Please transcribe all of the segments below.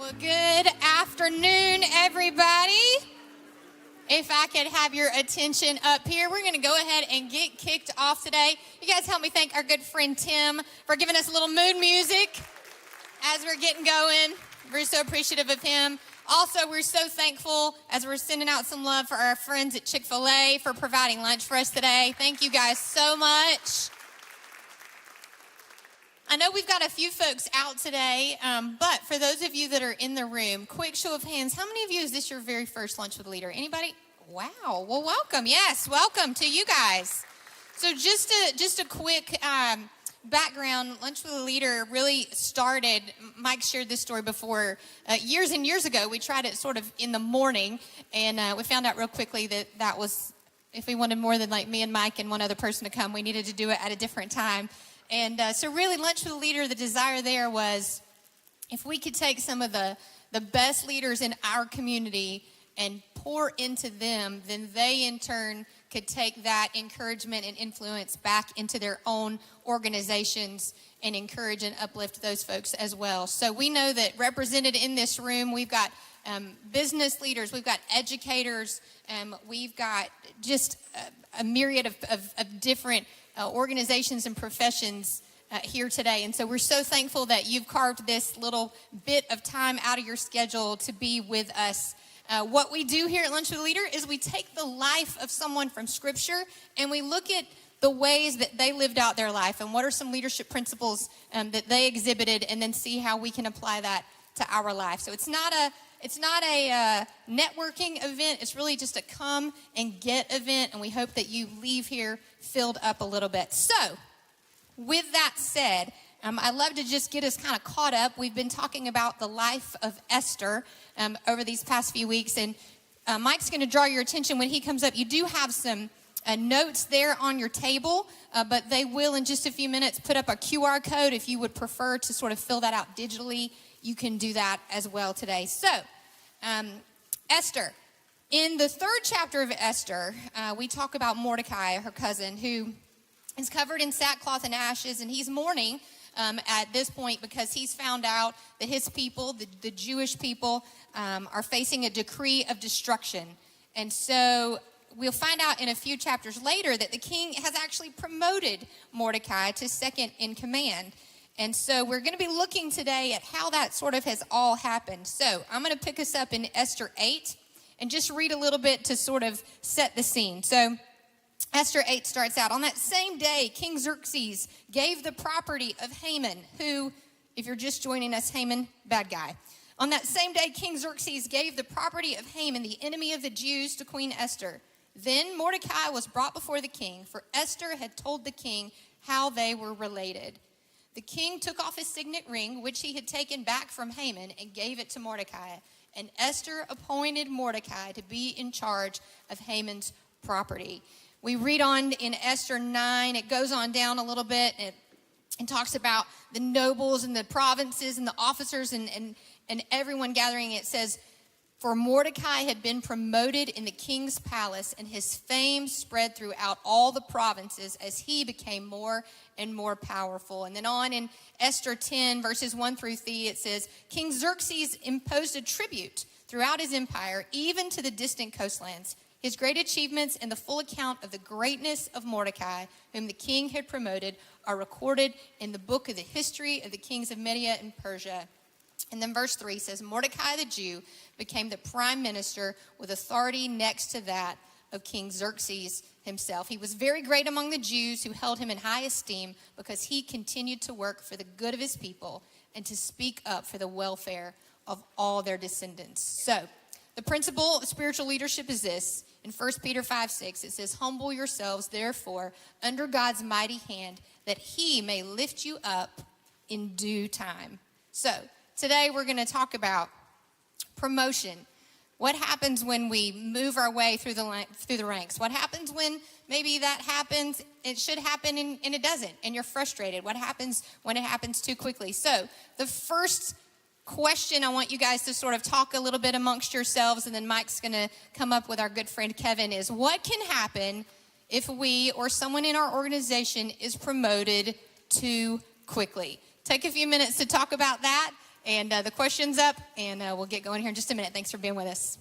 Well, good afternoon, everybody. If I could have your attention up here, we're going to go ahead and get kicked off today. You guys help me thank our good friend Tim for giving us a little mood music as we're getting going. We're so appreciative of him. Also, we're so thankful as we're sending out some love for our friends at Chick-fil-A for providing lunch for us today. Thank you guys so much. I know we've got a few folks out today, but for those of you that are in the room, quick show of hands, how many of you is this your very first Lunch with a Leader? Anybody? Wow. Well, welcome. Yes, welcome to you guys. So just a quick background. Lunch with a Leader really started, Mike shared this story before, years and years ago. We tried it sort of in the morning, and we found out real quickly that was, if we wanted more than like me and Mike and one other person to come, we needed to do it at a different time. And so really, Lunch with a Leader, the desire there was if we could take some of the best leaders in our community and pour into them, then they in turn could take that encouragement and influence back into their own organizations and encourage and uplift those folks as well. So we know that represented in this room, we've got business leaders, we've got educators, we've got just a myriad of different organizations and professions here today. And so we're so thankful that you've carved this little bit of time out of your schedule to be with us. What we do here at Lunch with a Leader is we take the life of someone from Scripture and we look at the ways that they lived out their life and what are some leadership principles that they exhibited, and then see how we can apply that to our life. So it's not a networking event. It's really just a come and get event, and we hope that you leave here filled up a little bit. So, with that said, I'd love to just get us kind of caught up. We've been talking about the life of Esther over these past few weeks, and Mike's going to draw your attention when he comes up. You do have some notes there on your table, but they will in just a few minutes put up a QR code. If you would prefer to sort of fill that out digitally, you can do that as well today. So, Esther. In the third chapter of Esther, we talk about Mordecai, her cousin, who is covered in sackcloth and ashes, and he's mourning at this point because he's found out that his people, the Jewish people, are facing a decree of destruction. And so we'll find out in a few chapters later that the king has actually promoted Mordecai to second in command. And so we're going to be looking today at how that sort of has all happened. So I'm going to pick us up in Esther 8 and just read a little bit to sort of set the scene. So Esther 8 starts out, on that same day, King Xerxes gave the property of Haman, who, if you're just joining us, Haman, bad guy. On that same day, King Xerxes gave the property of Haman, the enemy of the Jews, to Queen Esther. Then Mordecai was brought before the king, for Esther had told the king how they were related. The king took off his signet ring, which he had taken back from Haman, and gave it to Mordecai. And Esther appointed Mordecai to be in charge of Haman's property. We read on in Esther 9. It goes on down a little bit. And talks about the nobles and the provinces and the officers and everyone gathering. It says, for Mordecai had been promoted in the king's palace, and his fame spread throughout all the provinces as he became more and more powerful. And then on in Esther 10, verses 1 through 3, it says, King Xerxes imposed a tribute throughout his empire, even to the distant coastlands. His great achievements and the full account of the greatness of Mordecai, whom the king had promoted, are recorded in the book of the history of the kings of Media and Persia. And then verse 3 says, Mordecai the Jew became the prime minister with authority next to that of King Xerxes himself. He was very great among the Jews, who held him in high esteem because he continued to work for the good of his people and to speak up for the welfare of all their descendants. So the principle of spiritual leadership is this. In 1 Peter 5:6, it says, humble yourselves, therefore, under God's mighty hand, that he may lift you up in due time. So today we're going to talk about promotion. What happens when we move our way through the ranks? What happens when maybe that happens, it should happen and it doesn't, and you're frustrated? What happens when it happens too quickly? So the first question I want you guys to sort of talk a little bit amongst yourselves, and then Mike's going to come up with our good friend Kevin, is what can happen if we or someone in our organization is promoted too quickly? Take a few minutes to talk about that, And the question's up, and we'll get going here in just a minute. Thanks for being with us.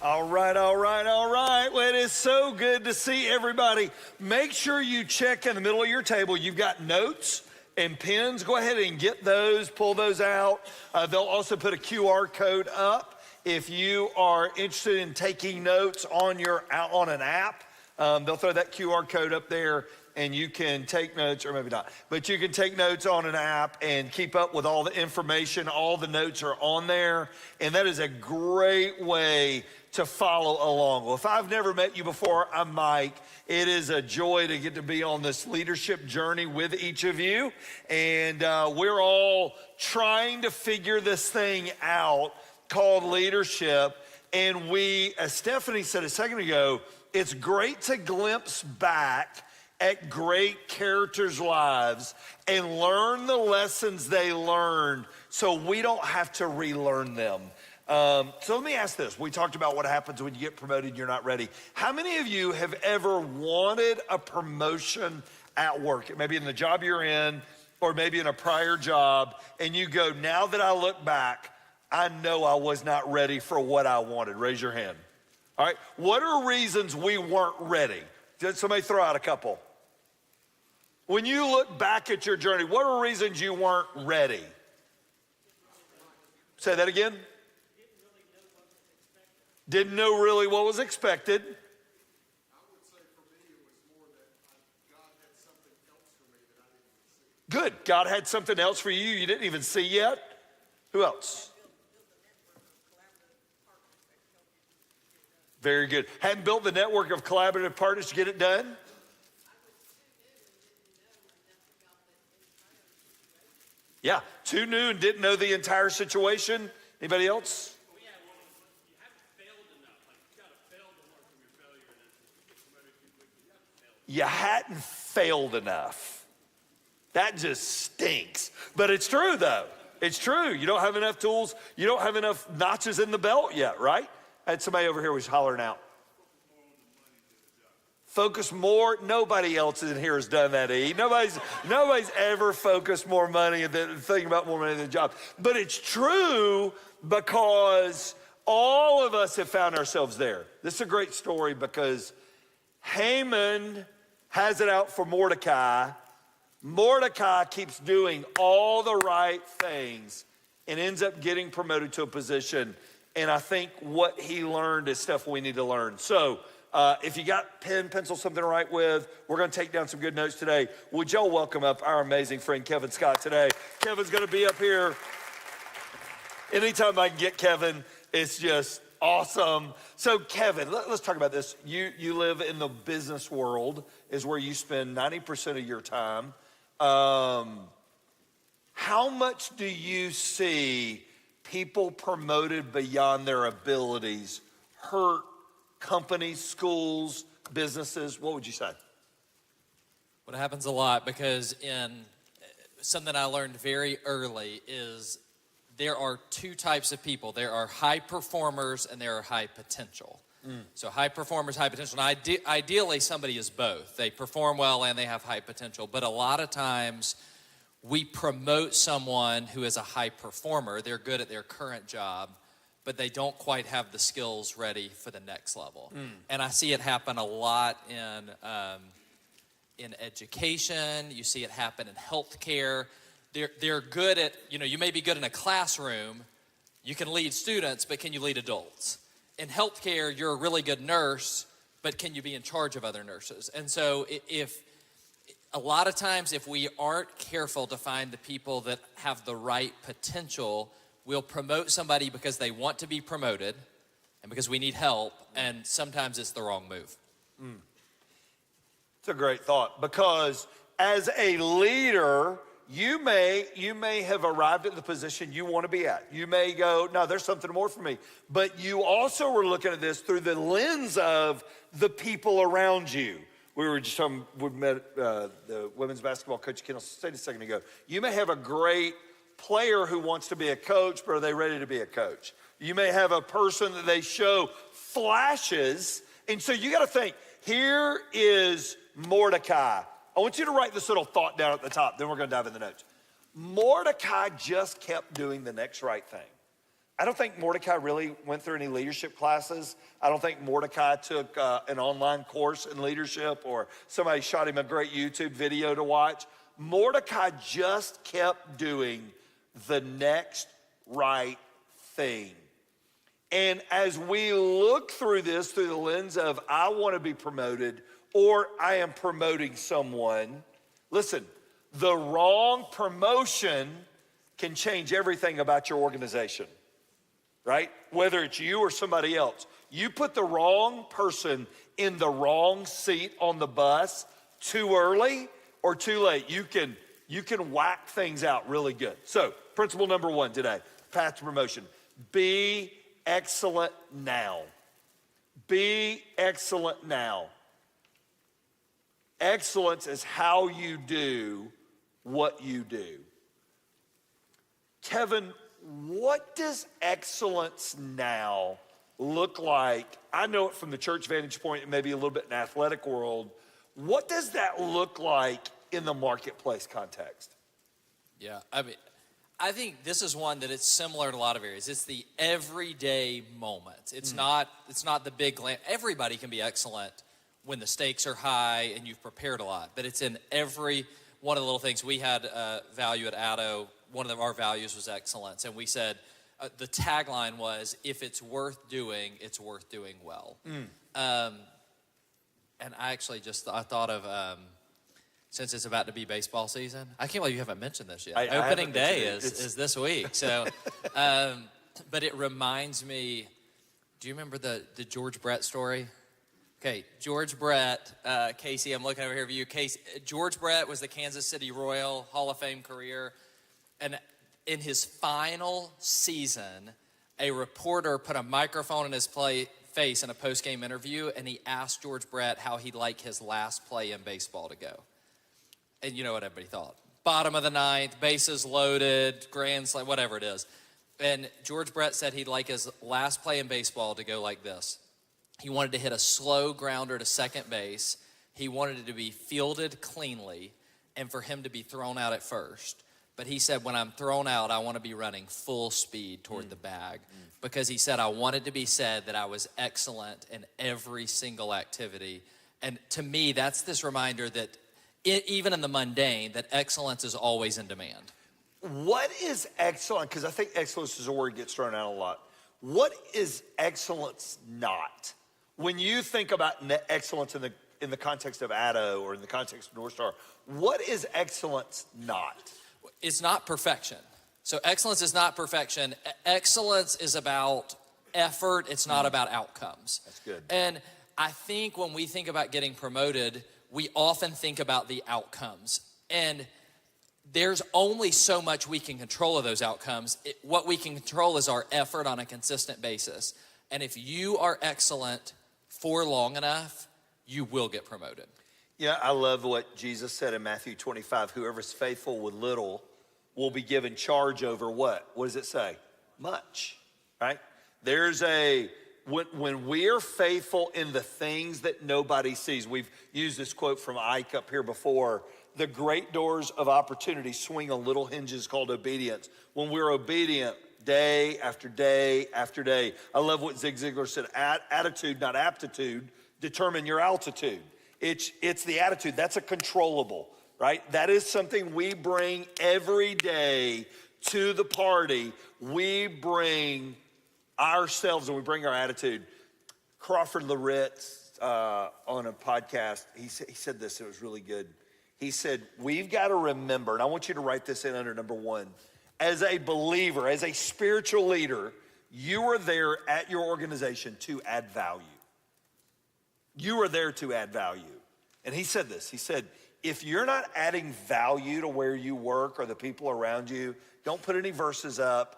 All right. Well, it is so good to see everybody. Make sure you check in the middle of your table. You've got notes and pens. Go ahead and get those, pull those out. They'll also put a QR code up if you are interested in taking notes on an app. They'll throw that QR code up there and you can take notes, or maybe not, but you can take notes on an app and keep up with all the information. All the notes are on there, and that is a great way to follow along. Well, if I've never met you before, I'm Mike. It is a joy to get to be on this leadership journey with each of you, and we're all trying to figure this thing out called leadership. And we, as Stephanie said a second ago, it's great to glimpse back at great characters' lives and learn the lessons they learned so we don't have to relearn them. So let me ask this. We talked about what happens when you get promoted and you're not ready. How many of you have ever wanted a promotion at work? Maybe in the job you're in, or maybe in a prior job, and you go, now that I look back, I know I was not ready for what I wanted. Raise your hand. All right, what are reasons we weren't ready? Did somebody throw out a couple? When you look back at your journey, what are reasons you weren't ready? Say that again. Didn't know really what was expected. I would say for me it was more that God had something else for me that I didn't even see. Good. God had something else for you didn't even see yet. Who else? Very good. Hadn't built the network of collaborative partners to get it done? Yeah, too new and didn't know the entire situation. Anybody else? You haven't failed enough. Like, you got to fail to learn from your failure. And then if you get promoted too quickly, you haven't failed. You hadn't failed enough. That just stinks. But it's true, though. It's true. You don't have enough tools. You don't have enough notches in the belt yet, right? I had somebody over here was hollering out. Focus more. Nobody else in here has done that, E. Nobody's ever focused more money than thinking about more money than the job. But it's true because all of us have found ourselves there. This is a great story because Haman has it out for Mordecai. Mordecai keeps doing all the right things and ends up getting promoted to a position. And I think what he learned is stuff we need to learn. So if you got pen, pencil, something to write with, we're going to take down some good notes today. Would y'all welcome up our amazing friend Kevin Scott today? Kevin's going to be up here. Anytime I can get Kevin, it's just awesome. So Kevin, let's talk about this. You live in the business world, is where you spend 90% of your time. How much do you see people promoted beyond their abilities hurt companies, schools, businesses? What would you say? Well, it happens a lot because something I learned very early is there are two types of people. There are high performers and there are high potential. So high performers, high potential. Now, ideally, somebody is both. They perform well and they have high potential. But a lot of times, we promote someone who is a high performer. They're good at their current job, but they don't quite have the skills ready for the next level. And I see it happen a lot in education. You see it happen in healthcare. They're good at, you may be good in a classroom. You can lead students, but can you lead adults? In healthcare, you're a really good nurse, but can you be in charge of other nurses? And so if a lot of times, if we aren't careful to find the people that have the right potential, we'll promote somebody because they want to be promoted and because we need help, and sometimes it's the wrong move. It's a great thought because as a leader, you may have arrived at the position you want to be at. You may go, no, there's something more for me. But you also were looking at this through the lens of the people around you. We met the women's basketball coach at Kennesaw State a second ago. You may have a great player who wants to be a coach, but are they ready to be a coach? You may have a person that they show flashes. And so you got to think, here is Mordecai. I want you to write this little thought down at the top, then we're going to dive in the notes. Mordecai just kept doing the next right thing. I don't think Mordecai really went through any leadership classes. I don't think Mordecai took an online course in leadership or somebody shot him a great YouTube video to watch. Mordecai just kept doing the next right thing. And as we look through this through the lens of I want to be promoted or I am promoting someone, listen, the wrong promotion can change everything about your organization, right? Whether it's you or somebody else. You put the wrong person in the wrong seat on the bus too early or too late, you can whack things out really good. So, principle number 1 today, path to promotion. Be excellent now. Be excellent now. Excellence is how you do what you do. Kevin, what does excellence now look like? I know it from the church vantage point and maybe a little bit in the athletic world. What does that look like in the marketplace context? Yeah, I think this is one that it's similar in a lot of areas. It's the everyday moment. It's not the big everybody can be excellent when the stakes are high and you've prepared a lot, but it's in every one of the little things. We had a value at Addo. One of our values was excellence, and we said the tagline was, if it's worth doing, it's worth doing well. And I actually I thought of, since it's about to be baseball season, I can't believe you haven't mentioned this yet. Opening day is this week. So, but it reminds me Do you remember the George Brett story? Okay, George Brett, Casey, I'm looking over here for you. Casey, George Brett was the Kansas City Royal Hall of Fame career. And in his final season, a reporter put a microphone in his face in a post-game interview, and he asked George Brett how he'd like his last play in baseball to go. And you know what everybody thought. Bottom of the ninth, bases loaded, grand slam, whatever it is. And George Brett said he'd like his last play in baseball to go like this. He wanted to hit a slow grounder to second base. He wanted it to be fielded cleanly and for him to be thrown out at first. But he said, when I'm thrown out, I want to be running full speed toward the bag. Because he said, I wanted to be said that I was excellent in every single activity. And to me, that's this reminder that even in the mundane, that excellence is always in demand. What is excellent? Because I think excellence is a word that gets thrown out a lot. What is excellence not? When you think about excellence in the context of Addo or in the context of NorthStar, what is excellence not? It's not perfection. So excellence is not perfection. Excellence is about effort. It's not about outcomes. That's good. And I think when we think about getting promoted, we often think about the outcomes. And there's only so much we can control of those outcomes. What we can control is our effort on a consistent basis. And if you are excellent for long enough, you will get promoted. Yeah, I love what Jesus said in Matthew 25. Whoever's faithful with little will be given charge over what? What does it say? Much, right? When we are faithful in the things that nobody sees, we've used this quote from Ike up here before, the great doors of opportunity swing on little hinges called obedience. When we're obedient, day after day after day. I love what Zig Ziglar said, attitude, not aptitude, determine your altitude. It's the attitude, that's a controllable, right? That is something we bring every day to the party. We bring ourselves and we bring our attitude. Crawford Loritz on a podcast, he said this, it was really good. He said, we've got to remember, and I want you to write this in under number one, as a believer, as a spiritual leader, you are there at your organization to add value. You are there to add value. And he said this, he said, if you're not adding value to where you work or the people around you, don't put any verses up.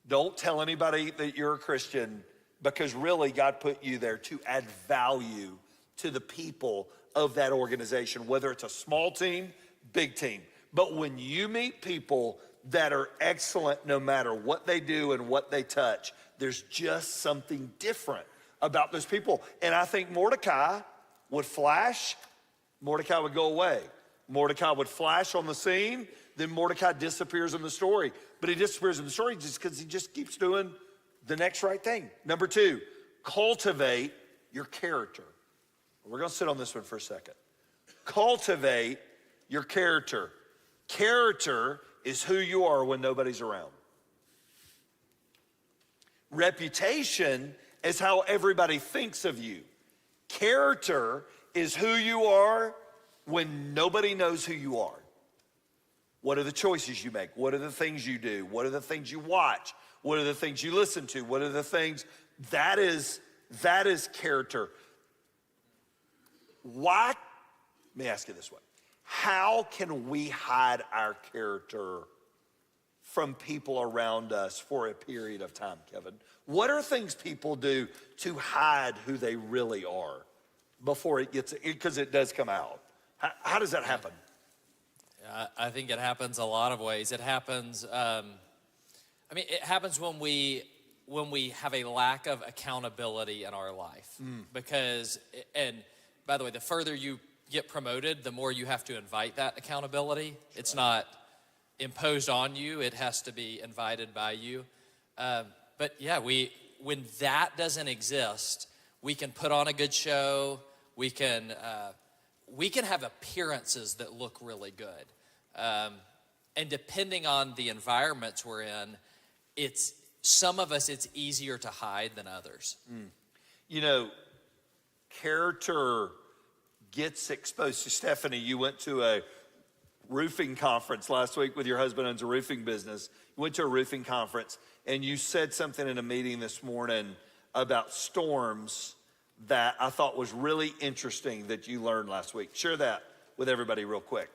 Don't tell anybody that you're a Christian, because really God put you there to add value to the people of that organization, whether it's a small team, big team. But when you meet people that are excellent no matter what they do and what they touch, there's just something different about those people. And I think Mordecai would flash, Mordecai would go away. Mordecai would flash on the scene, then Mordecai disappears in the story. But he disappears in the story just because he just keeps doing the next right thing. Number two, cultivate your character. We're going to sit on this one for a second. Cultivate your character. Character is who you are when nobody's around. Reputation is how everybody thinks of you. Character is who you are when nobody knows who you are. What are the choices you make? What are the things you do? What are the things you watch? What are the things you listen to? What are the things? That is character. Why? Let me ask you this way. How can we hide our character from people around us for a period of time, Kevin? What are things people do to hide who they really are before it gets, because it does come out? How does that happen? I think it happens a lot of ways. It happens, it happens when we have a lack of accountability in our life. Because, and by the way, the further you get promoted, the more you have to invite that accountability. It's not imposed on you. It has to be invited by you. But yeah, when that doesn't exist, we can put on a good show. We can have appearances that look really good. And depending on the environments we're in, some of us, it's easier to hide than others. You know, character gets exposed. So Stephanie, you went to a roofing conference last week with your husband, owns a roofing business. You went to a roofing conference and you said something in a meeting this morning about storms that I thought was really interesting that you learned last week. Share that with everybody real quick.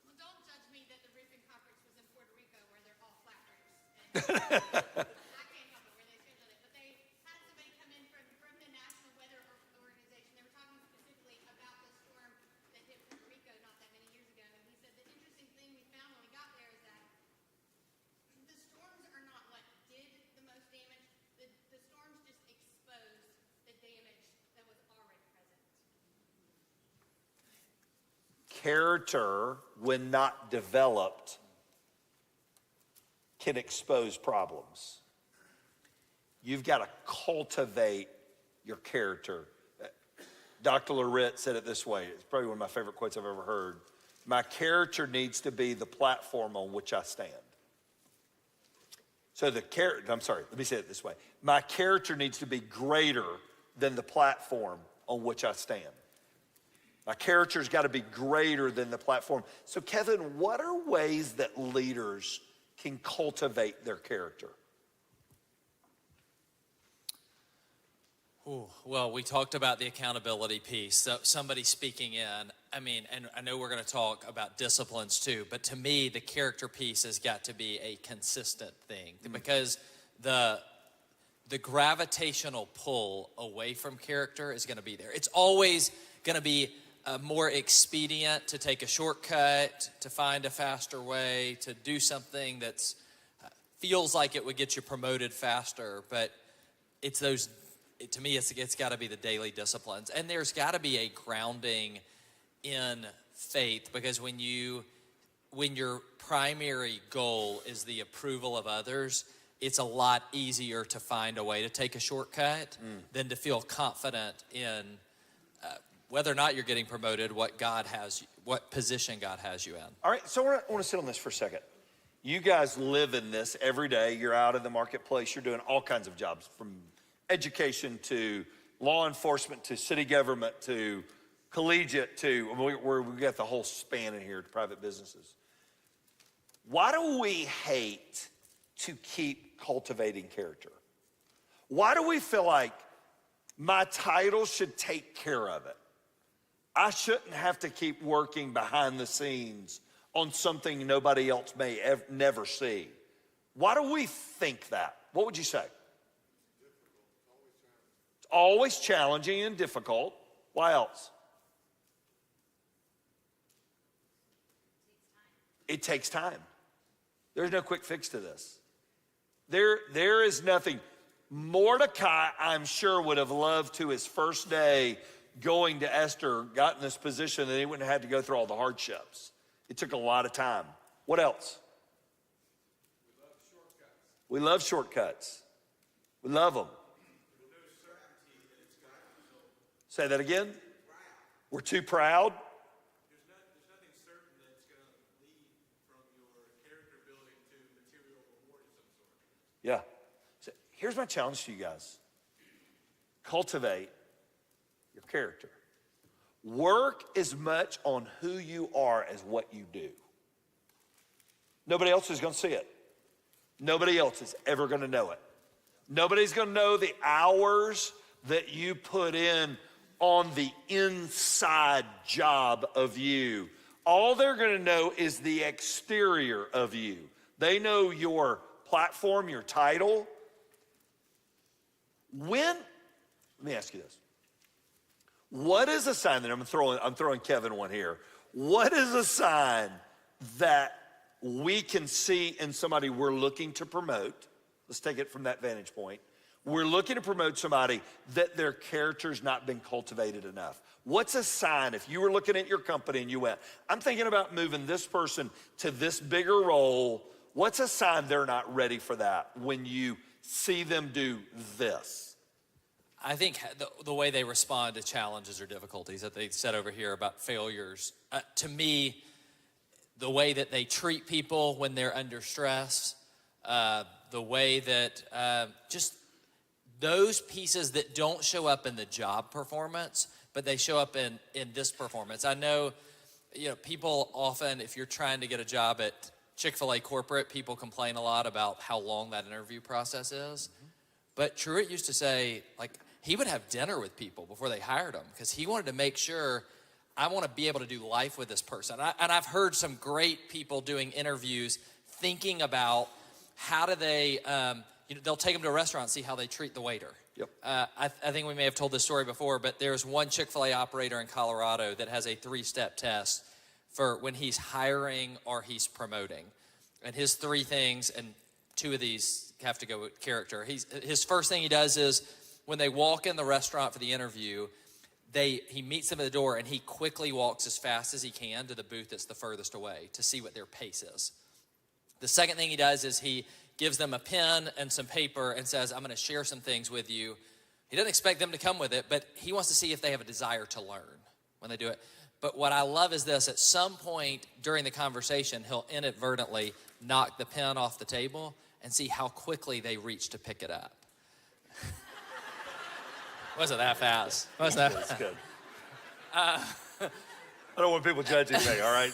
Well, don't judge me that the roofing conference was in Puerto Rico where they're all flat roofs. I can't help it where they scheduled it. But they had somebody come in from the National Weather Organization. They were talking specifically about the storm that hit Puerto Rico not that many years ago. And he said the interesting thing we found when we got there is that the storms are not what did the most damage. The storms just exposed the damage that was already present. Character, when not developed, can expose problems. You've got to cultivate your character. Dr. Lorette said it this way. It's probably one of my favorite quotes I've ever heard. My character needs to be the platform on which I stand. So let me say it this way. My character needs to be greater than the platform on which I stand. My character's got to be greater than the platform. So Kevin, what are ways that leaders can cultivate their character? Ooh, well, we talked about the accountability piece. So somebody speaking in, and I know we're going to talk about disciplines too, but to me, the character piece has got to be a consistent thing because the gravitational pull away from character is going to be there. It's always going to be more expedient to take a shortcut, to find a faster way, to do something that's feels like it would get you promoted faster, but to me, it's got to be the daily disciplines. And there's got to be a grounding in faith because when your primary goal is the approval of others, it's a lot easier to find a way to take a shortcut than to feel confident in whether or not you're getting promoted, what position God has you in. All right, so I want to sit on this for a second. You guys live in this every day. You're out in the marketplace. You're doing all kinds of jobs, from education to law enforcement to city government to collegiate to where we got the whole span in here to private businesses. Why do we hate to keep cultivating character? Why do we feel like my title should take care of it? I shouldn't have to keep working behind the scenes on something nobody else may never see. Why do we think that? What would you say? It's always challenging and difficult. Why else? It takes time. There's no quick fix to this. There is nothing. Mordecai, I'm sure, would have loved to his first day going to Esther, got in this position, and he wouldn't have had to go through all the hardships. It took a lot of time. What else? We love shortcuts. We love them. Say that again. We're too proud. There's nothing certain that's going to lead from your character building to material reward of some sort. Yeah. So here's my challenge to you guys. Cultivate your character. Work as much on who you are as what you do. Nobody else is going to see it. Nobody else is ever going to know it. Nobody's going to know the hours that you put in on the inside job of you. All they're going to know is the exterior of you. They know your platform, your title. Let me ask you this. What is a sign that I'm throwing Kevin one here. What is a sign that we can see in somebody we're looking to promote? Let's take it from that vantage point. We're looking to promote somebody that their character's not been cultivated enough. What's a sign if you were looking at your company and you went, I'm thinking about moving this person to this bigger role. What's a sign they're not ready for that when you see them do this? I think the way they respond to challenges or difficulties that they said over here about failures, to me, the way that they treat people when they're under stress, the way that just those pieces that don't show up in the job performance, but they show up in this performance. I know, people often, if you're trying to get a job at Chick-fil-A corporate, people complain a lot about how long that interview process is. But Truett used to say, like, he would have dinner with people before they hired him because he wanted to make sure, I want to be able to do life with this person. And I've heard some great people doing interviews thinking about how do they, they'll take them to a restaurant and see how they treat the waiter. Yep. I think we may have told this story before, but there's one Chick-fil-A operator in Colorado that has a 3-step test for when he's hiring or he's promoting. And his 3 things, and 2 of these have to go with character. His first thing he does is when they walk in the restaurant for the interview, he meets them at the door and he quickly walks as fast as he can to the booth that's the furthest away to see what their pace is. The second thing he does is he gives them a pen and some paper and says, I'm going to share some things with you. He doesn't expect them to come with it, but he wants to see if they have a desire to learn when they do it. But what I love is this, at some point during the conversation, he'll inadvertently knock the pen off the table and see how quickly they reach to pick it up. Wasn't that fast? That's good. I don't want people judging me, all right?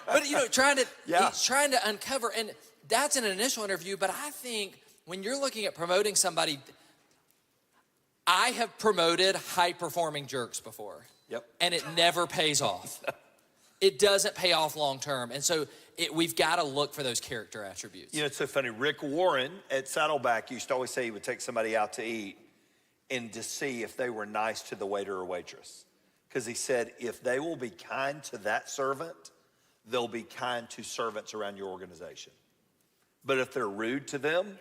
But, he's trying Yeah. to uncover, and that's an initial interview, but I think when you're looking at promoting somebody, I have promoted high-performing jerks before. Yep. And it never pays off. It doesn't pay off long term. And so we've got to look for those character attributes. It's so funny. Rick Warren at Saddleback used to always say he would take somebody out to eat and to see if they were nice to the waiter or waitress. Because he said, if they will be kind to that servant, they'll be kind to servants around your organization. But if they're rude to them,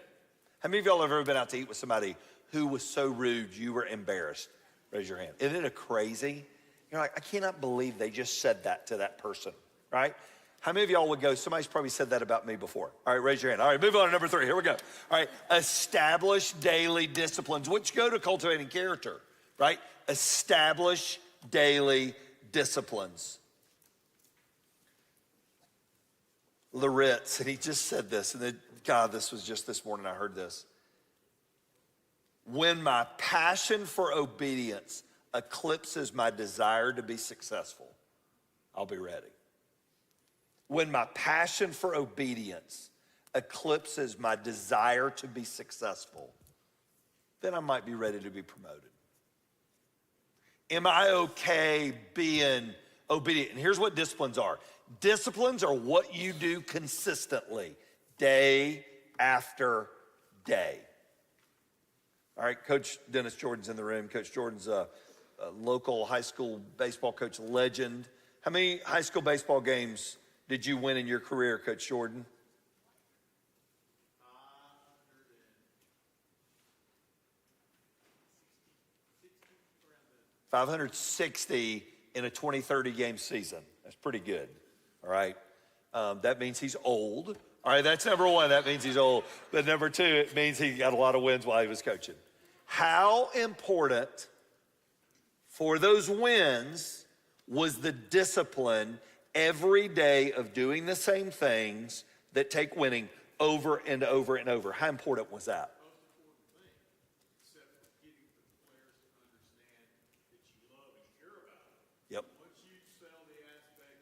how many of y'all have ever been out to eat with somebody who was so rude you were embarrassed? Raise your hand. Isn't it crazy? You're like, I cannot believe they just said that to that person, right? How many of y'all would go, somebody's probably said that about me before? All right, raise your hand. All right, move on to number 3. Here we go. All right, establish daily disciplines, which go to cultivating character, right? Establish daily disciplines. Loritz, and he just said this, and then, God, this was just this morning I heard this. When my passion for obedience eclipses my desire to be successful, I'll be ready. When my passion for obedience eclipses my desire to be successful, then I might be ready to be promoted. Am I okay being obedient? And here's what disciplines are. Disciplines are what you do consistently, day after day. All right, Coach Dennis Jordan's in the room. Coach Jordan's a local high school baseball coach legend. How many high school baseball games did you win in your career, Coach Jordan? 560 in a 20-30 game season. That's pretty good, all right? That means he's old. All right, that's number 1. That means he's old. But number 2, it means he got a lot of wins while he was coaching. How important for those wins was the discipline every day of doing the same things that take winning over and over and over? How important was that? Yep. Once you sell the aspect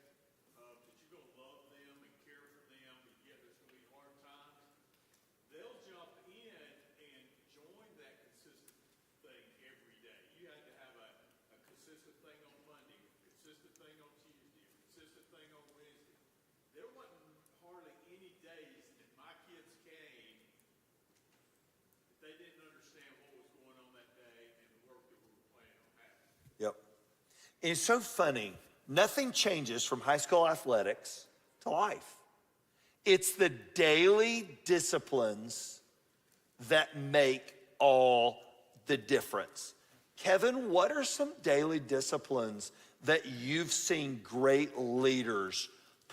of that you're going to love them and care for them, and yet there's going to be hard times, they'll jump in and join that consistent thing every day. You had to have a consistent thing on Monday, a consistent thing on Tuesday, a consistent thing on Wednesday. There wasn't hardly any days that my kids came that they didn't understand what was going on that day and the work that we were planning on having. Yep. It's so funny. Nothing changes from high school athletics to life. It's the daily disciplines that make all the difference. Kevin, what are some daily disciplines that you've seen great leaders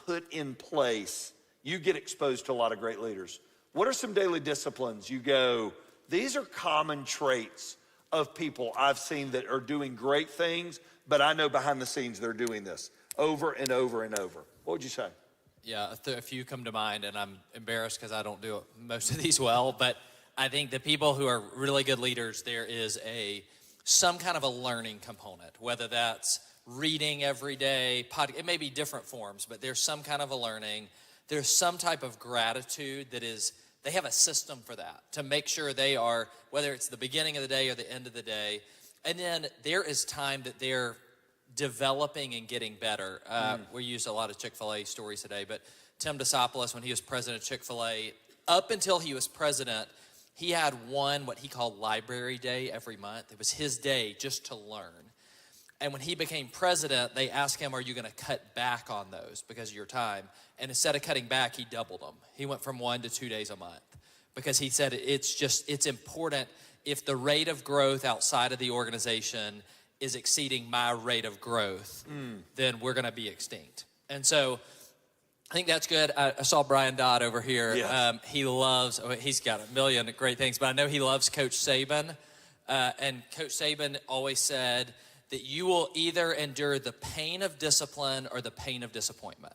put in place? You get exposed to a lot of great leaders. What are some daily disciplines you go, these are common traits of people I've seen that are doing great things, but I know behind the scenes they're doing this over and over and over? What would you say? Yeah, a few come to mind, and I'm embarrassed because I don't do most of these well, but I think the people who are really good leaders, there is some kind of a learning component, whether that's reading every day, it may be different forms, but there's some kind of a learning. There's some type of gratitude that is they have a system for that to make sure they are, whether it's the beginning of the day or the end of the day. And then there is time that they're developing and getting better. We used a lot of Chick-fil-A stories today, but Tim Desopoulos, when he was president of Chick-fil-A, up until he was president, he had what he called library day every month. It was his day just to learn. And when he became president, they asked him, are you going to cut back on those because of your time? And instead of cutting back, he doubled them. He went from 1 to 2 days a month because he said it's important. If the rate of growth outside of the organization is exceeding my rate of growth, then we're going to be extinct. And so I think that's good. I saw Brian Dodd over here. Yes. He's got a million great things, but I know he loves Coach Saban. And Coach Saban always said that you will either endure the pain of discipline or the pain of disappointment.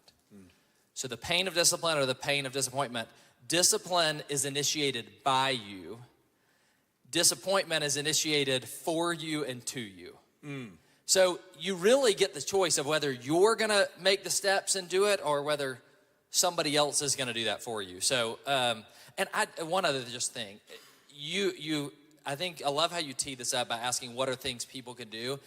So the pain of discipline or the pain of disappointment. Discipline is initiated by you. Disappointment is initiated for you and to you. So you really get the choice of whether you're going to make the steps and do it or whether somebody else is going to do that for you. So, one other just thing. I love how you tee this up by asking what are things people can do.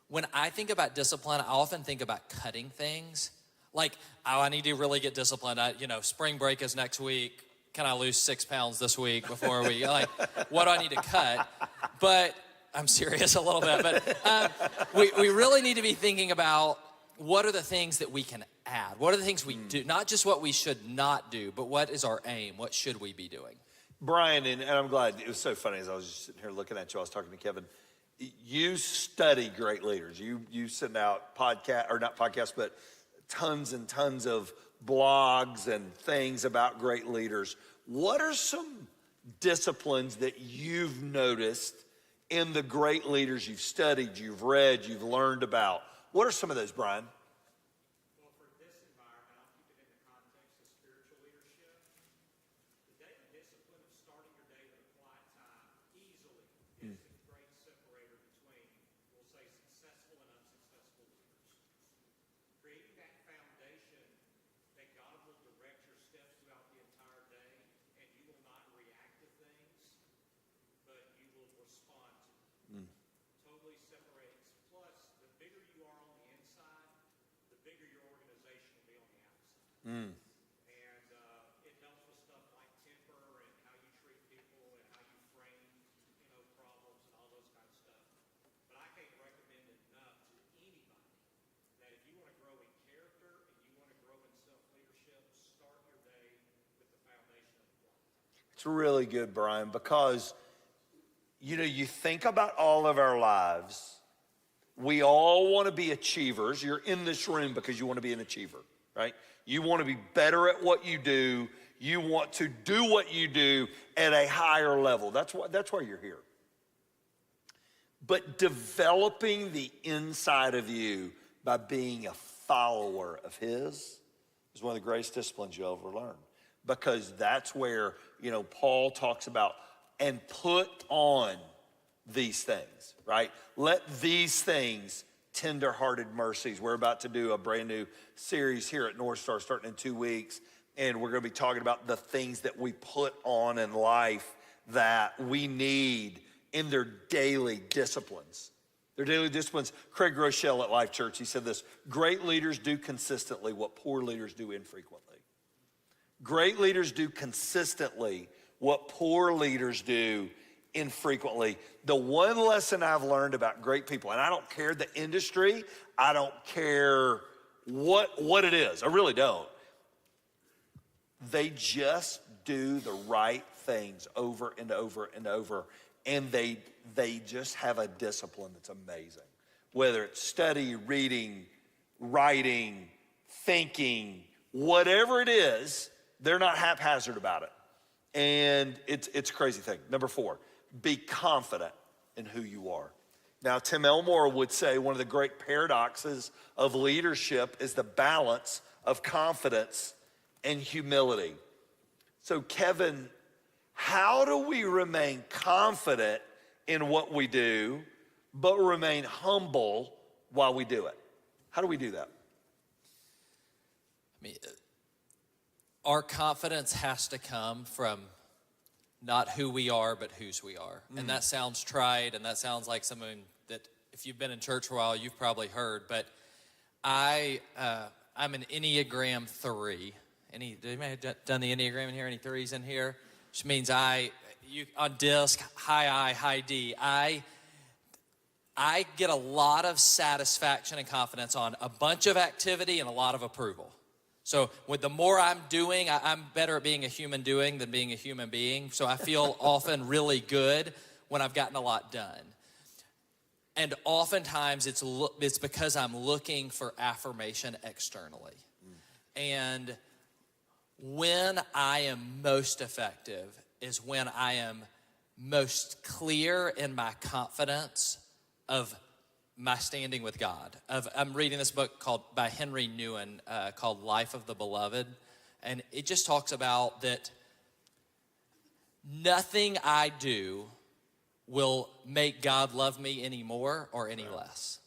When I think about discipline, I often think about cutting things. Like, I need to really get disciplined. Spring break is next week. Can I lose 6 pounds this week before what do I need to cut? But I'm serious a little bit. But we really need to be thinking about what are the things that we can add? What are the things we do? Not just what we should not do, but what is our aim? What should we be doing? Brian, and I'm glad, it was so funny as I was just sitting here looking at you, I was talking to Kevin. You study great leaders. You send out but tons and tons of blogs and things about great leaders. What are some disciplines that you've noticed in the great leaders you've studied, you've read, you've learned about? What are some of those, Brian? Well, for this environment, I'll keep it in the context of spiritual leadership. The discipline of starting your day with a quiet time easily is the great separator between, we'll say, successful and unsuccessful leaders. Creating that foundation that God will direct your steps throughout the entire day, and you will not react to things, but you will respond to them. Totally separates. Plus, the bigger you are on the inside, the bigger your organization will be on the outside. And it helps with stuff like temper and how you treat people and how you frame, problems and all those kind of stuff. But I can't recommend it enough to anybody that if you want to grow in character and you want to grow in self-leadership, start your day with the foundation of the block. It's really good, Brian, because you think about all of our lives. We all want to be achievers. You're in this room because you want to be an achiever, right? You want to be better at what you do. You want to do what you do at a higher level. That's why you're here. But developing the inside of you by being a follower of His is one of the greatest disciplines you'll ever learn. Because that's where, Paul talks about, and put on these things, right? Let these things, tender-hearted mercies. We're about to do a brand new series here at NorthStar starting in 2 weeks, and we're going to be talking about the things that we put on in life that we need in their daily disciplines. Their daily disciplines. Craig Rochelle at Life Church, he said this: great leaders do consistently what poor leaders do infrequently. Great leaders do consistently what poor leaders do infrequently. The one lesson I've learned about great people, and I don't care the industry, I don't care what it is, I really don't. They just do the right things over and over and over, and they just have a discipline that's amazing. Whether it's study, reading, writing, thinking, whatever it is, they're not haphazard about it. And it's a crazy thing. Number 4, be confident in who you are. Now, Tim Elmore would say one of the great paradoxes of leadership is the balance of confidence and humility. So, Kevin, how do we remain confident in what we do, but remain humble while we do it? How do we do that? Our confidence has to come from not who we are, but whose we are. And that sounds trite, and that sounds like something that if you've been in church for a while, you've probably heard. But I'm an Enneagram 3. Anybody done the Enneagram in here? Any threes in here? Which means on disc, high I, high D. I get a lot of satisfaction and confidence on a bunch of activity and a lot of approval. So with the more I'm doing, I'm better at being a human doing than being a human being. So I feel often really good when I've gotten a lot done. And oftentimes it's because I'm looking for affirmation externally. And when I am most effective is when I am most clear in my confidence of my standing with God. I'm reading this book by Henry Nouwen called Life of the Beloved. And it just talks about that nothing I do will make God love me any more or any less.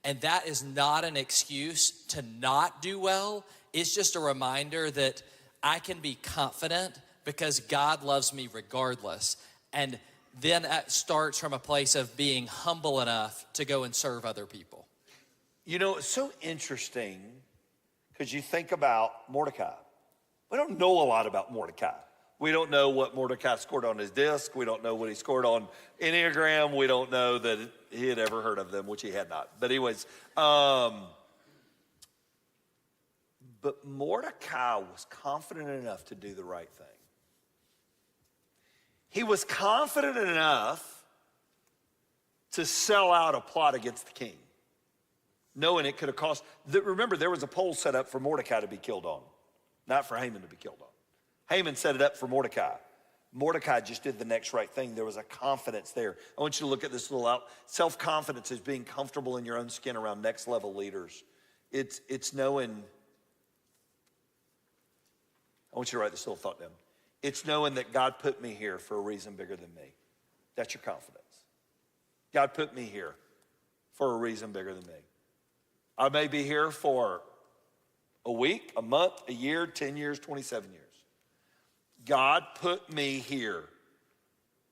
And that is not an excuse to not do well. It's just a reminder that I can be confident because God loves me regardless. And then it starts from a place of being humble enough to go and serve other people. You know, it's so interesting because you think about Mordecai. We don't know a lot about Mordecai. We don't know what Mordecai scored on his disc. We don't know what he scored on Enneagram. We don't know that he had ever heard of them, which he had not. But anyways, but Mordecai was confident enough to do the right thing. He was confident enough to sell out a plot against the king, knowing it could have cost. Remember, there was a pole set up for Mordecai to be killed on, not for Haman to be killed on. Haman set it up for Mordecai. Mordecai just did the next right thing. There was a confidence there. I want you to look at this little out. Self-confidence is being comfortable in your own skin around next level leaders. It's knowing, I want you to write this little thought down. It's knowing that God put me here for a reason bigger than me. That's your confidence. God put me here for a reason bigger than me. I may be here for a week, a month, a year, 10 years, 27 years. God put me here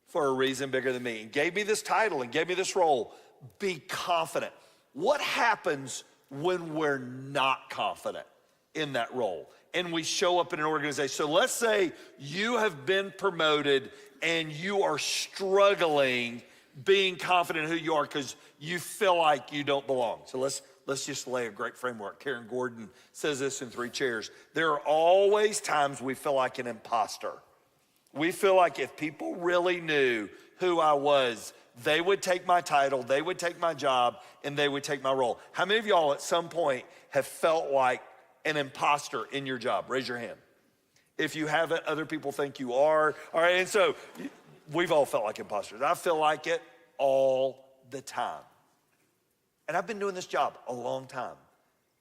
for a reason bigger than me and gave me this title and gave me this role. Be confident. What happens when we're not confident in that role and we show up in an organization? So let's say you have been promoted and you are struggling being confident in who you are because you feel like you don't belong. So let's just lay a great framework. Karen Gordon says this in 3 Chairs. There are always times we feel like an imposter. We feel like if people really knew who I was, they would take my title, they would take my job, and they would take my role. How many of y'all at some point have felt like an imposter in your job? Raise your hand. If you haven't, other people think you are. All right, and so we've all felt like imposters. I feel like it all the time. And I've been doing this job a long time.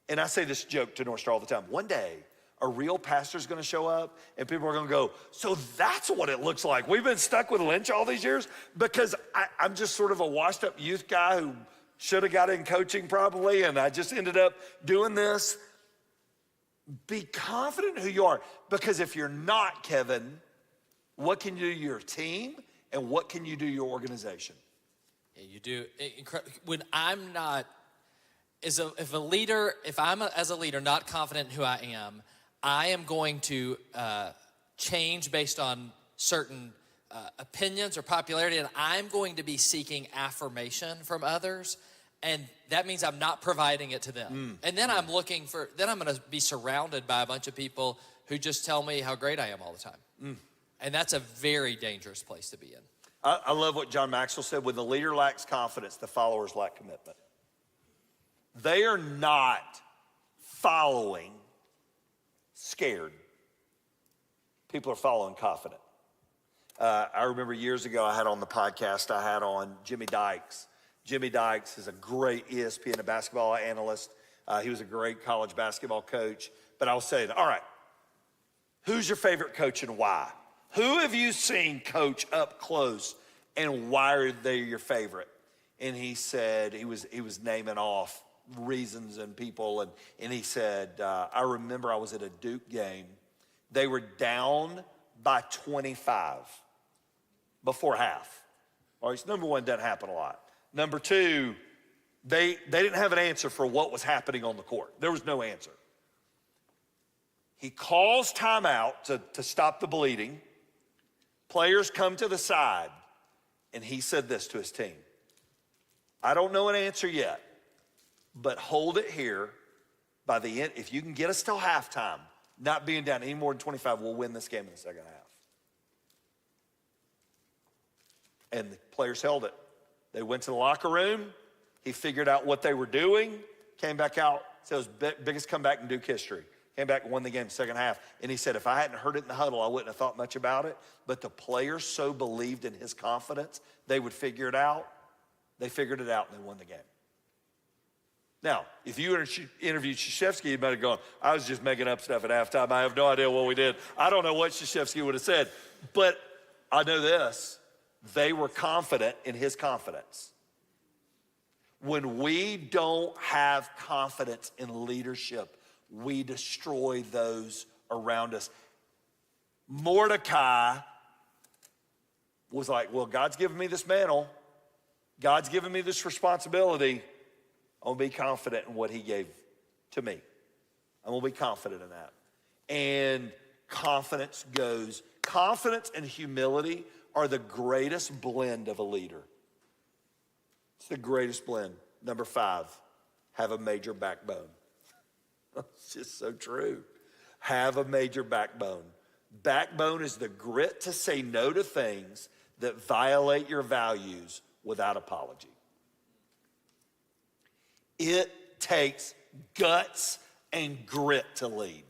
And I say this joke to NorthStar all the time. One day, a real pastor's gonna show up and people are gonna go, so that's what it looks like. We've been stuck with Lynch all these years because I'm just sort of a washed up youth guy who should have got in coaching probably, and I just ended up doing this. Be confident in who you are, because if you're not, Kevin, what can you do to your team and what can you do to your organization? Yeah, you do. When I'm not, as a leader not confident in who I am going to change based on certain opinions or popularity, and I'm going to be seeking affirmation from others, and that means I'm not providing it to them. And then I'm going to be surrounded by a bunch of people who just tell me how great I am all the time. And that's a very dangerous place to be in. I love what John Maxwell said. When the leader lacks confidence, the followers lack commitment. They are not following scared. People are following confident. I remember years ago I had on the podcast, I had on Jimmy Dykes. Jimmy Dykes is a great ESPN and basketball analyst. He was a great college basketball coach. But I was saying, all right, who's your favorite coach and why? Who have you seen coach up close and why are they your favorite? And he said, he was naming off reasons and people. And he said, I remember I was at a Duke game. They were down by 25. before half. All right, so number one, doesn't happen a lot. Number two, they didn't have an answer for what was happening on the court. There was no answer. He calls timeout to stop the bleeding. Players come to the side, and he said this to his team. I don't know an answer yet, but hold it here. By the end, if you can get us till halftime, not being down any more than 25, we'll win this game in the second half. And the players held it. They went to the locker room. He figured out what they were doing, came back out, said it was biggest comeback in Duke history. Came back and won the game second half. And he said, if I hadn't heard it in the huddle, I wouldn't have thought much about it. But the players so believed in his confidence, they would figure it out. They figured it out and they won the game. Now, if you interviewed Krzyzewski, you might have gone, I was just making up stuff at halftime. I have no idea what we did. I don't know what Krzyzewski would have said. But I know this. They were confident in his confidence. When we don't have confidence in leadership, we destroy those around us. Mordecai was like, well, God's given me this mantle. God's given me this responsibility. I'm going to be confident in what he gave to me. I'm going to be confident in that. And confidence and humility are the greatest blend of a leader. It's the greatest blend. Number 5, have a major backbone. It's just so true. Have a major backbone. Backbone is the grit to say no to things that violate your values without apology. It takes guts and grit to lead.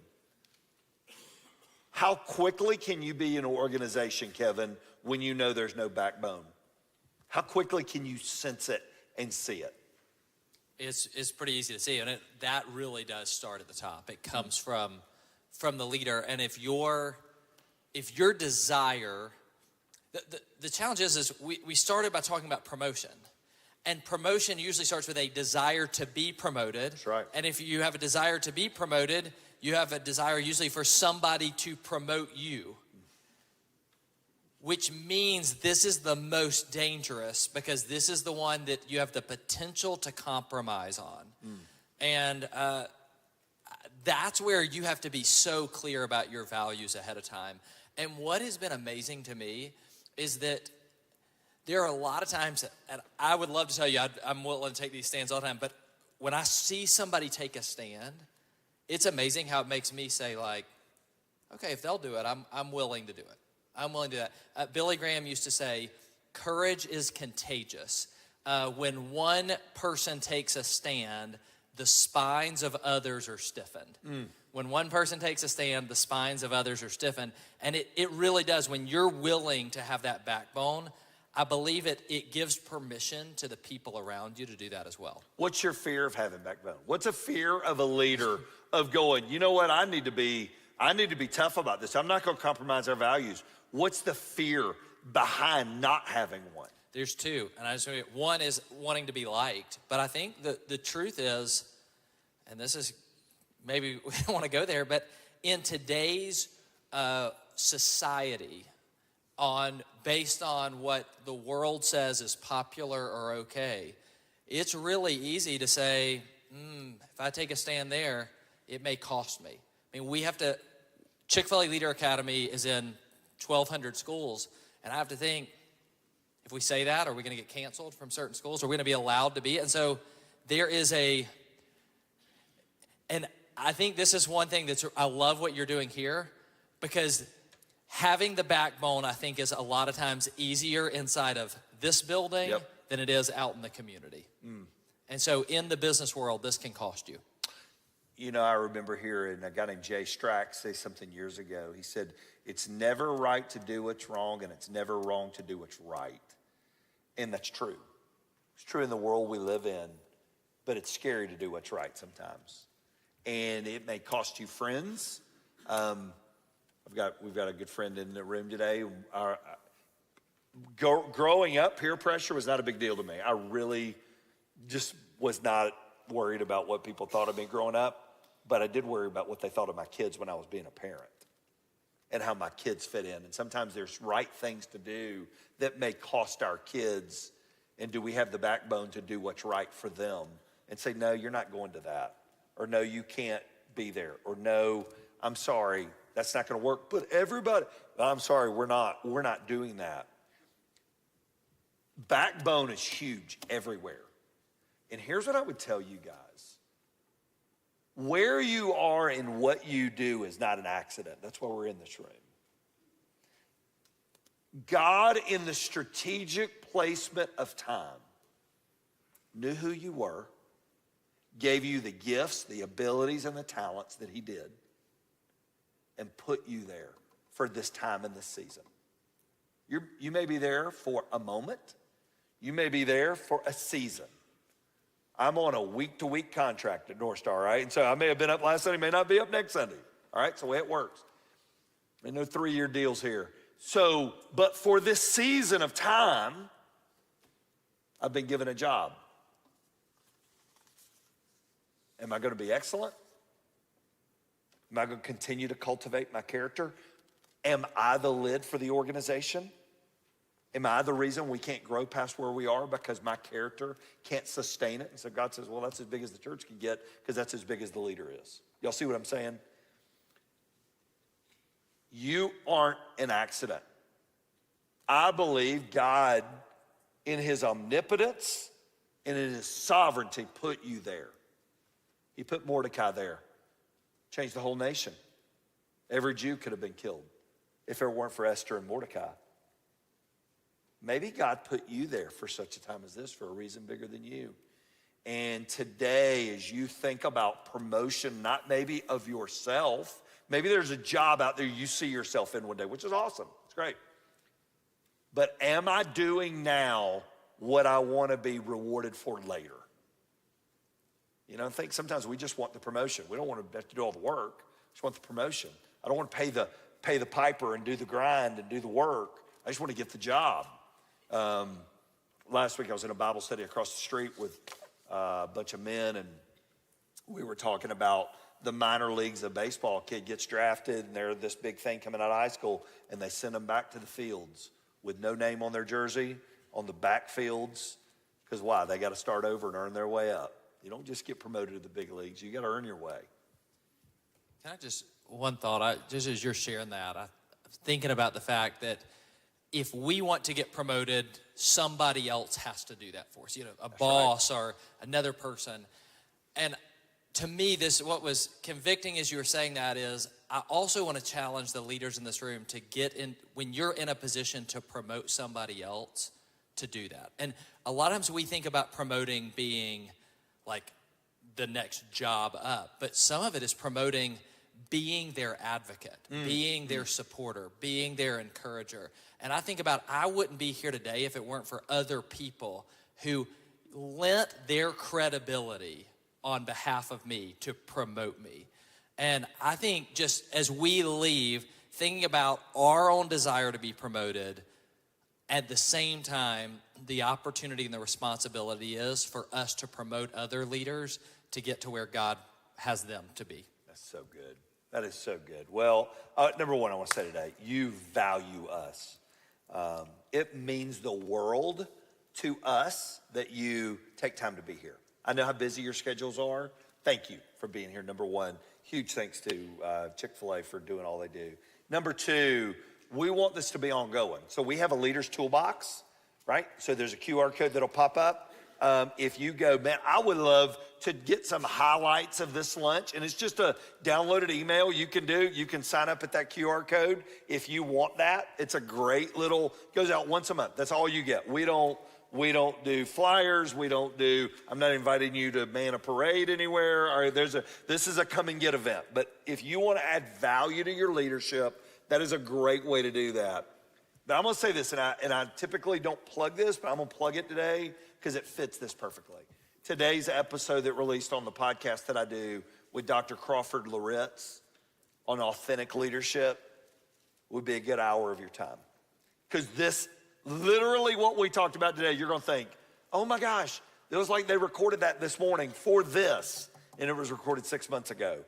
How quickly can you be in an organization, Kevin, when you know there's no backbone? How quickly can you sense it and see it? It's pretty easy to see, and that really does start at the top. It comes from the leader, and if your desire, the challenge is we started by talking about promotion, and promotion usually starts with a desire to be promoted. That's right. And if you have a desire to be promoted, you have a desire usually for somebody to promote you, which means this is the most dangerous because this is the one that you have the potential to compromise on. And that's where you have to be so clear about your values ahead of time. And what has been amazing to me is that there are a lot of times, and I would love to tell you, I'm willing to take these stands all the time, but when I see somebody take a stand, it's amazing how it makes me say like, okay, if they'll do it, I'm willing to do it. I'm willing to do that. Billy Graham used to say, courage is contagious. When one person takes a stand, the spines of others are stiffened. When one person takes a stand, the spines of others are stiffened. And it really does. When you're willing to have that backbone, I believe it gives permission to the people around you to do that as well. What's your fear of having backbone? What's a fear of a leader of going, you know what, I need to be tough about this. I'm not going to compromise our values. What's the fear behind not having one? There's two, and I just one is wanting to be liked, but I think the truth is, and this is maybe we don't want to go there, but in today's society, based on what the world says is popular or okay, it's really easy to say, if I take a stand there, it may cost me. I mean, we have to. Chick-fil-A Leader Academy is in 1,200 schools, and I have to think, if we say that, are we going to get canceled from certain schools? Are we going to be allowed to be? And so there is and I think this is one thing I love what you're doing here, because having the backbone, I think, is a lot of times easier inside of this building than it is out in the community. And so in the business world, this can cost you. You know, I remember hearing a guy named Jay Strack say something years ago. He said, it's never right to do what's wrong, and it's never wrong to do what's right. And that's true. It's true in the world we live in, but it's scary to do what's right sometimes. And it may cost you friends. We've got a good friend in the room today. Growing up, peer pressure was not a big deal to me. I really just was not worried about what people thought of me growing up, but I did worry about what they thought of my kids when I was being a parent. and how my kids fit in. And sometimes there's right things to do that may cost our kids. And do we have the backbone to do what's right for them and say, no, you're not going to that, or no, you can't be there, or no, I'm sorry, that's not going to work. But everybody, I'm sorry, we're not doing that. Backbone is huge everywhere. And here's what I would tell you guys. Where you are and what you do is not an accident. That's why we're in this room. God, in the strategic placement of time, knew who you were, gave you the gifts, the abilities, and the talents that he did, and put you there for this time and this season. You may be there for a moment. You may be there for a season. I'm on a week-to-week contract at NorthStar, right? And so I may have been up last Sunday, may not be up next Sunday. All right, it's the way it works. There are no 3-year deals here. So, but for this season of time, I've been given a job. Am I going to be excellent? Am I going to continue to cultivate my character? Am I the lid for the organization? Am I the reason we can't grow past where we are because my character can't sustain it? And so God says, well, that's as big as the church can get because that's as big as the leader is. Y'all see what I'm saying? You aren't an accident. I believe God, in his omnipotence and in his sovereignty, put you there. He put Mordecai there. Changed the whole nation. Every Jew could have been killed if it weren't for Esther and Mordecai. Maybe God put you there for such a time as this for a reason bigger than you. And today, as you think about promotion, not maybe of yourself, maybe there's a job out there you see yourself in one day, which is awesome. It's great. But am I doing now what I want to be rewarded for later? You know, I think sometimes we just want the promotion. We don't want to have to do all the work. We just want the promotion. I don't want to pay the piper and do the grind and do the work. I just want to get the job. Last week I was in a Bible study across the street with a bunch of men, and we were talking about the minor leagues of baseball. A kid gets drafted, and they're this big thing coming out of high school, and they send them back to the fields with no name on their jersey, on the back fields, because why? They got to start over and earn their way up. You don't just get promoted to the big leagues. You got to earn your way. Can I just, one thought, just as you're sharing that, I'm thinking about the fact that if we want to get promoted, somebody else has to do that for us. You know, a boss or another person. And to me, what was convicting as you were saying that is, I also want to challenge the leaders in this room to get in, when you're in a position to promote somebody else, to do that. And a lot of times we think about promoting being like the next job up, but some of it is promoting being their advocate, being their supporter, being their encourager. And I think about, I wouldn't be here today if it weren't for other people who lent their credibility on behalf of me to promote me. And I think just as we leave, thinking about our own desire to be promoted, at the same time, the opportunity and the responsibility is for us to promote other leaders to get to where God has them to be. That's so good. That is so good. Well, number one, I want to say today, you value us. It means the world to us that you take time to be here. I know how busy your schedules are. Thank you for being here. Number one, huge thanks to Chick-fil-A for doing all they do. Number two, we want this to be ongoing. So we have a leader's toolbox, right? So there's a QR code that'll pop up. If you go, man, I would love to get some highlights of this lunch. And it's just a downloaded email you can do. You can sign up at that QR code if you want that. It's a great little, goes out once a month. That's all you get. We don't do flyers. I'm not inviting you to man a parade anywhere. Or this is a come and get event. But if you want to add value to your leadership, that is a great way to do that. But I'm going to say this, and I typically don't plug this, but I'm going to plug it today because it fits this perfectly. Today's episode that released on the podcast that I do with Dr. Crawford Loritz on authentic leadership would be a good hour of your time. Because this, literally what we talked about today, you're going to think, oh my gosh, it was like they recorded that this morning for this, and it was recorded 6 months ago.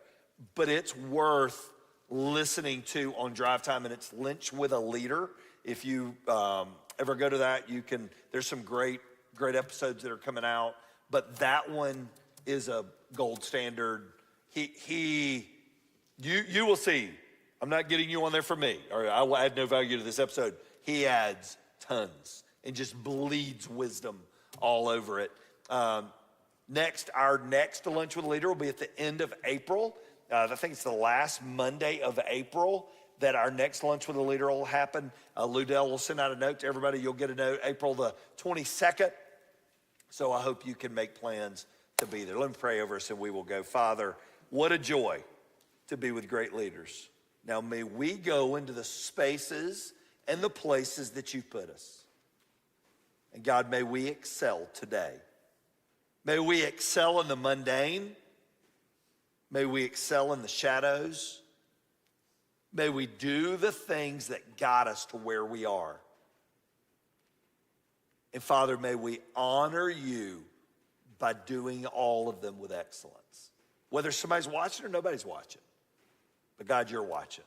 But it's worth listening to on drive time, and it's Linch with a Leader. If you ever go to that, you can. There's some great episodes that are coming out, but that one is a gold standard. You will see. I'm not getting you on there for me, or I will add no value to this episode. He adds tons and just bleeds wisdom all over it. Our next Lunch with a Leader will be at the end of April. I think it's the last Monday of April that our next Lunch with a Leader will happen. Ludell will send out a note to everybody. You'll get a note April the 22nd. So I hope you can make plans to be there. Let me pray over us and we will go. Father, what a joy to be with great leaders. Now may we go into the spaces and the places that you've put us. And God, may we excel today. May we excel in the mundane. May we excel in the shadows. May we do the things that got us to where we are. And Father, may we honor you by doing all of them with excellence. Whether somebody's watching or nobody's watching. But God, you're watching.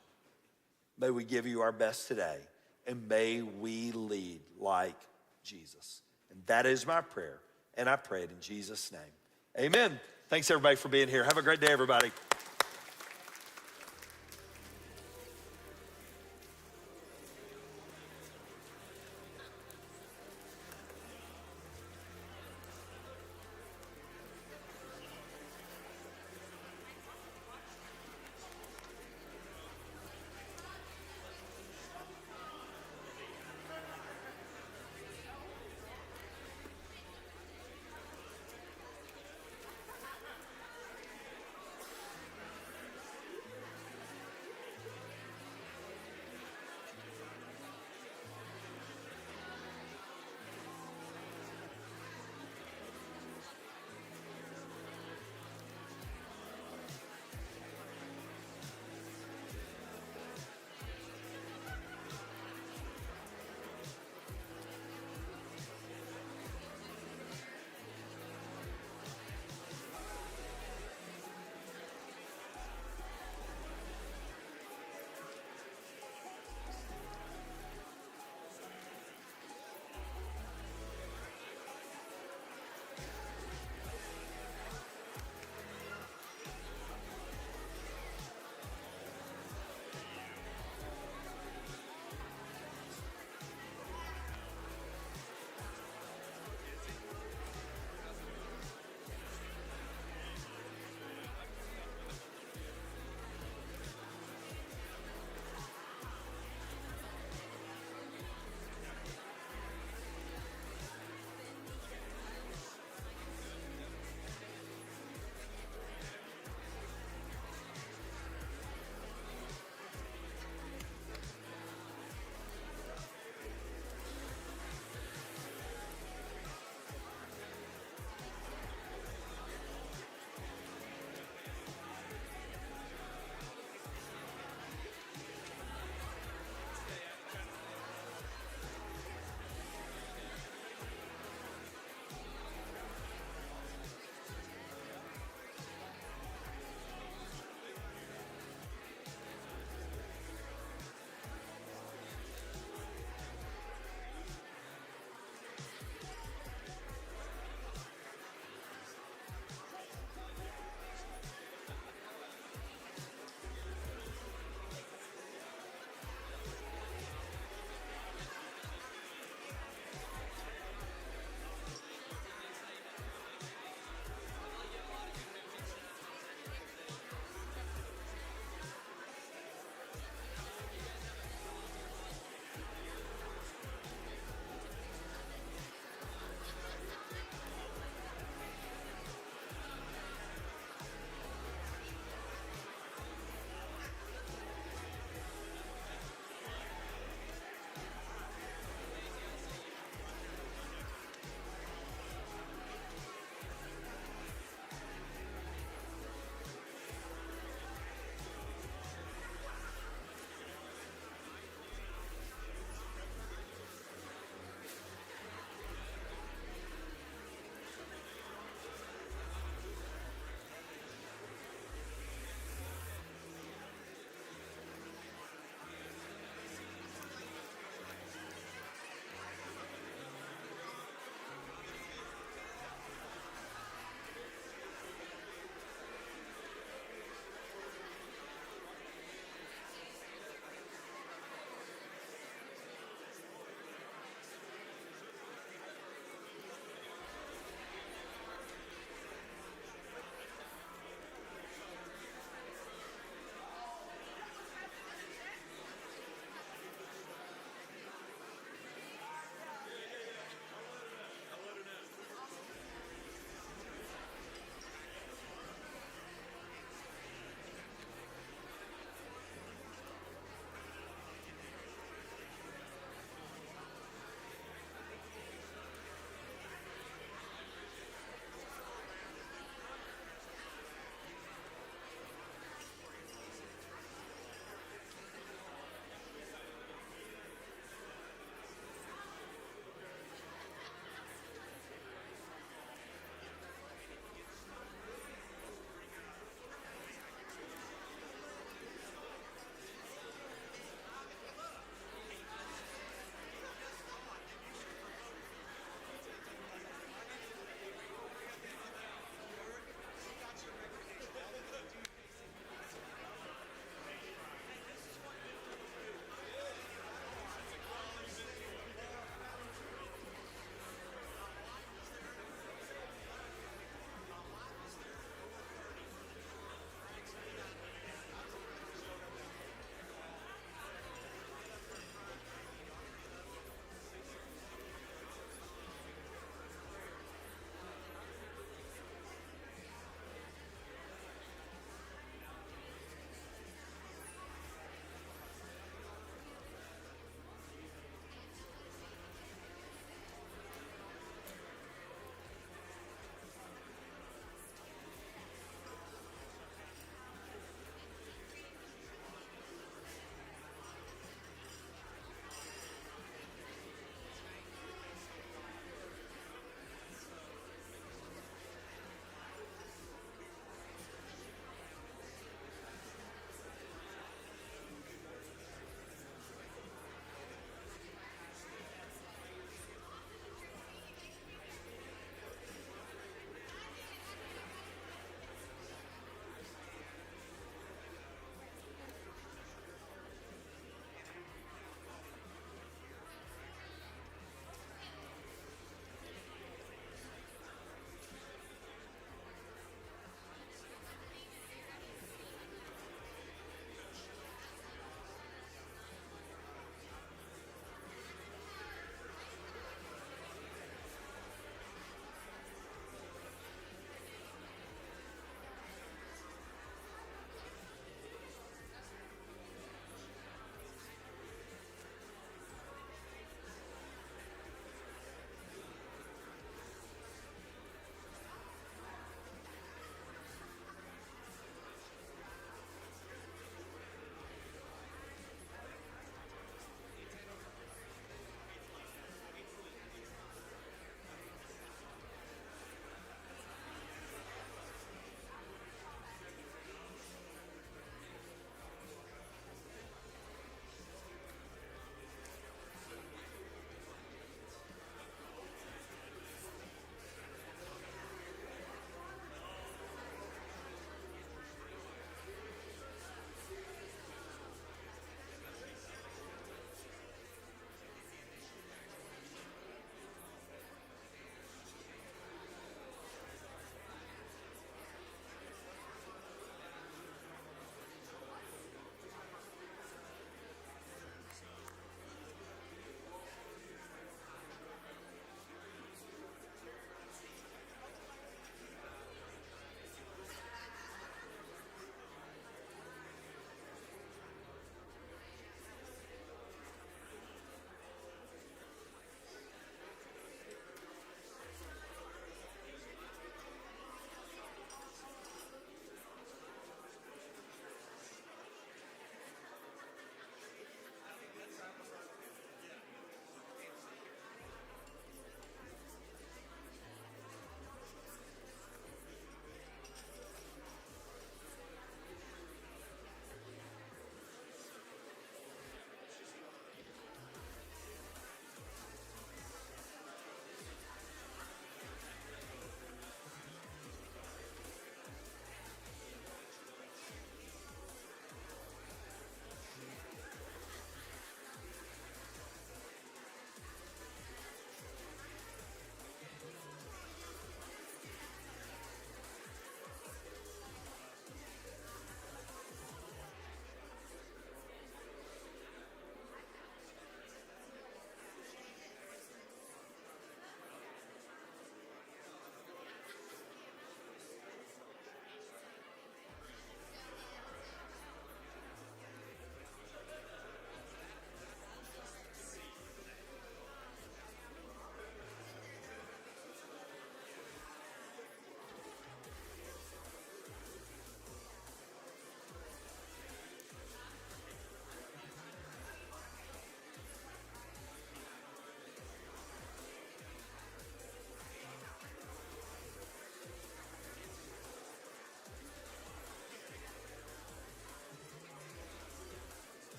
May we give you our best today. And may we lead like Jesus. And that is my prayer. And I pray it in Jesus' name. Amen. Thanks everybody for being here. Have a great day, everybody.